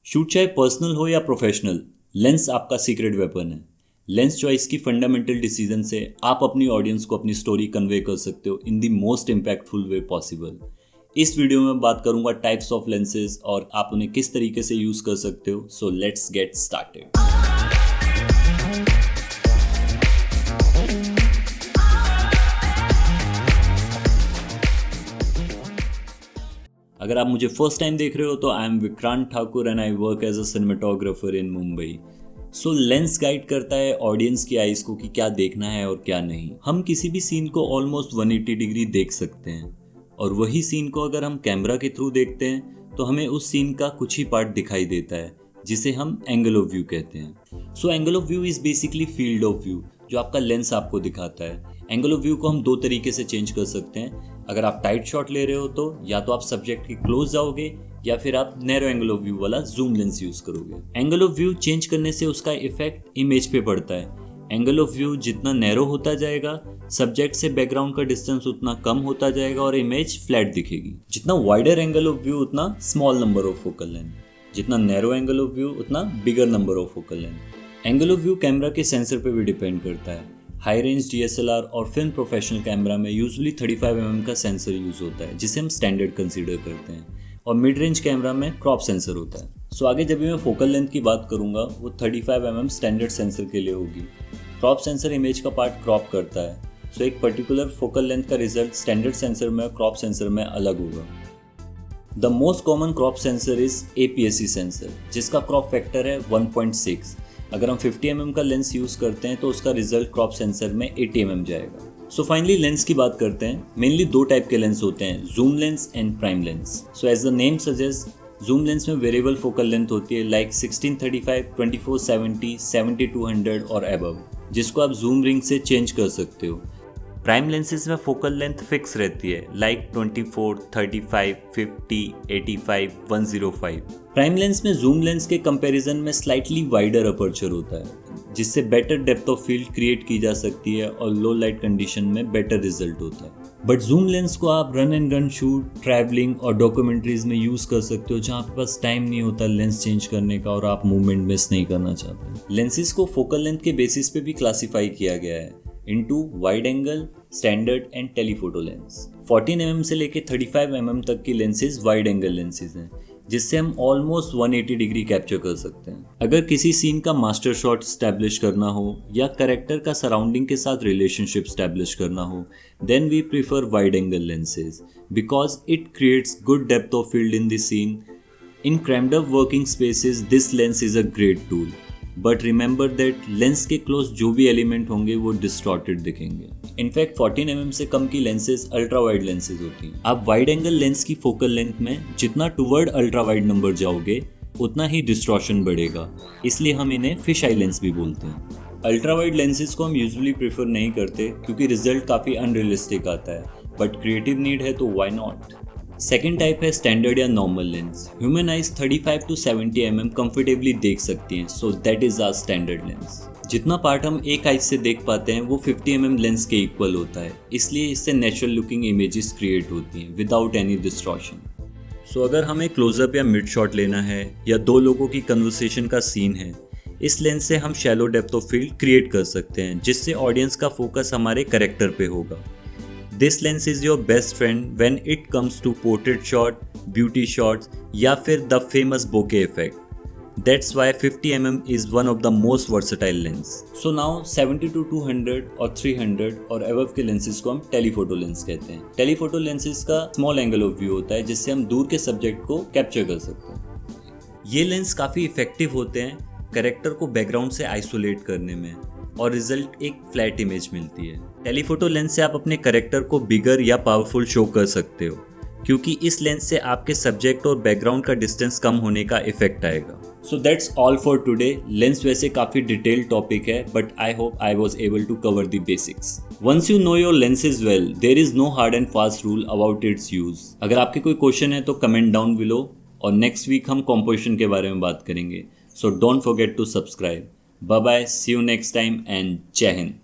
Shoot चाहे personal हो या प्रोफेशनल, लेंस आपका सीक्रेट वेपन है। लेंस चॉइस की फंडामेंटल डिसीजन से आप अपनी ऑडियंस को अपनी स्टोरी कन्वे कर सकते हो in the most impactful way possible. इस वीडियो में बात करूंगा टाइप्स ऑफ लेंसेज और आप उन्हें किस तरीके से यूज कर सकते हो। So let's get started. अगर आप मुझे फर्स्ट टाइम देख रहे हो तो I am Vikrant Thakur and I work as a cinematographer in Mumbai. So lens guide करता है ऑडियंस की आइज को कि क्या देखना है और क्या नहीं। हम किसी भी सीन को ऑलमोस्ट 180 डिग्री देख सकते हैं और वही सीन को अगर हम कैमरा के थ्रू देखते हैं तो हमें उस सीन का कुछ ही पार्ट दिखाई देता है जिसे हम एंगल ऑफ व्यू कहते हैं। So angle of view is basically field of view जो आपका लेंस आपको दिखाता है। एंगल ऑफ व्यू को हम दो तरीके से चेंज कर सकते हैं। अगर आप टाइट शॉट ले रहे हो तो या तो आप सब्जेक्ट के क्लोज जाओगे या फिर आप नैरो एंगल ऑफ व्यू वाला जूम लेंस यूज करोगे। एंगल ऑफ व्यू चेंज करने से उसका इफेक्ट इमेज पे पड़ता है। एंगल ऑफ व्यू जितना नैरो होता जाएगा, सब्जेक्ट से बैकग्राउंड का डिस्टेंस उतना कम होता जाएगा और इमेज फ्लैट दिखेगी। जितना वाइडर एंगल ऑफ व्यू उतना small number of focal length, जितना नैरो एंगल ऑफ व्यू उतना bigger number of focal length. Angle of view camera के सेंसर पे भी डिपेंड करता है। हाई रेंज DSLR और फिल्म प्रोफेशनल कैमरा में यूजुअली 35 mm का सेंसर यूज होता है जिसे हम स्टैंडर्ड कंसीडर करते हैं, और मिड रेंज कैमरा में क्रॉप सेंसर होता है। सो आगे जब भी मैं फोकल लेंथ की बात करूंगा वो 35 mm स्टैंडर्ड सेंसर के लिए होगी। क्रॉप सेंसर इमेज का पार्ट क्रॉप करता है। सो एक पर्टिकुलर फोकल लेंथ का रिजल्ट स्टैंडर्ड सेंसर में और क्रॉप सेंसर में अलग होगा। The most common crop sensor is APS-C sensor जिसका क्रॉप फैक्टर है 1.6। अगर हम 50 mm का लेंस यूज करते हैं तो उसका रिजल्ट क्रॉप सेंसर में 80 mm जाएगा। सो फाइनली लेंस की बात करते हैं। मेनली दो टाइप के लेंस होते हैं, zoom lens and prime lens. So as the name suggest, zoom lens में वेरिएबल फोकल लेंथ होती है लाइक 1635, 2470, 7200 और अबव, जिसको आप जूम रिंग से चेंज कर सकते हो। प्राइम लेंसेज में फोकल लेंथ फिक्स रहती है लाइक 24, 35, 50, 85, 105। प्राइम लेंस में जूम लेंस के कंपैरिजन में स्लाइटली वाइडर अपर्चर होता है जिससे better depth of field create की जा सकती है और लो लाइट कंडीशन में बेटर रिजल्ट होता है। बट जूम लेंस को आप run and gun shoot, travelling और डॉक्यूमेंट्रीज में यूज कर सकते हो जहाँ आपके पास टाइम नहीं होता लेंस चेंज करने का और आप मूवमेंट मिस नहीं करना चाहते। लेंसेज को फोकल लेंथ के बेसिस पे भी क्लासीफाई किया गया है into wide angle, standard and telephoto lens. 14 mm से लेके 35 mm तक की लेंसेज वाइड एंगल लेंसेज हैं जिससे हम ऑलमोस्ट 180 डिग्री कैप्चर कर सकते हैं। अगर किसी सीन का मास्टर शॉट स्टैब्लिश करना हो या कैरेक्टर का सराउंडिंग के साथ रिलेशनशिप स्टैब्लिश करना हो, then we prefer wide angle lenses because it creates good depth of field in the scene. In crammed up working spaces this lens is a great tool, but remember that lens के close जो भी element होंगे वो distorted दिखेंगे। In fact 14 mm से कम की lenses ultra wide lenses होती हैं। आप वाइड एंगल लेंस की फोकल लेंथ में जितना टुवर्ड अल्ट्रा वाइड नंबर जाओगे उतना ही डिस्टॉर्शन बढ़ेगा, इसलिए हम इन्हें फिश आई लेंस भी बोलते हैं। अल्ट्रा वाइड लेंसेज को हम यूजुअली प्रेफर नहीं करते क्योंकि रिजल्ट काफ़ी अनरियलिस्टिक आता है, बट क्रिएटिव नीड है तो व्हाई नॉट। सेकेंड टाइप है स्टैंडर्ड या normal lens. Human eyes 35 to 70 mm comfortably देख सकती हैं, so that is our standard lens. जितना पार्ट हम एक आइज से देख पाते हैं वो 50 mm लेंस के इक्वल होता है, इसलिए इससे नेचुरल लुकिंग इमेजेस क्रिएट होती हैं विदाउट एनी डिस्टॉर्शन। सो अगर हमें क्लोजअप या मिड शॉट लेना है या दो लोगों की कन्वर्सेशन का सीन है, इस लेंस से हम shallow depth of field create कर सकते हैं जिससे ऑडियंस का फोकस हमारे कैरेक्टर पे होगा। This lens is your best friend when it comes to portrait shot, beauty shots या फिर the famous bokeh effect. That's why 50 mm is one of the most versatile lens. So now 70 to 200 और 300 और above के lenses को हम telephoto lens कहते हैं। Telephoto lenses का small angle of view होता है जिससे हम दूर के सब्जेक्ट को कैप्चर कर सकते हैं। ये लेंस काफ़ी इफेक्टिव होते हैं कैरेक्टर को बैकग्राउंड से आइसोलेट करने में और रिजल्ट एक फ्लैट इमेज मिलती है। टेलीफोटो लेंस से आप अपने कैरेक्टर को बिगर या पावरफुल शो कर सकते हो क्योंकि इस लेंस से आपके सब्जेक्ट और बैकग्राउंड का डिस्टेंस कम होने का इफेक्ट आएगा। So that's all for today. Lens वैसे काफ़ी डिटेल्ड टॉपिक है but I hope I was able to cover the basics. Once you know your lenses well there is no hard and fast rule about its use. अगर आपके कोई question है तो comment down below और next week हम composition के बारे में बात करेंगे। So don't forget to subscribe. Bye bye, see you next time and Jai Hind.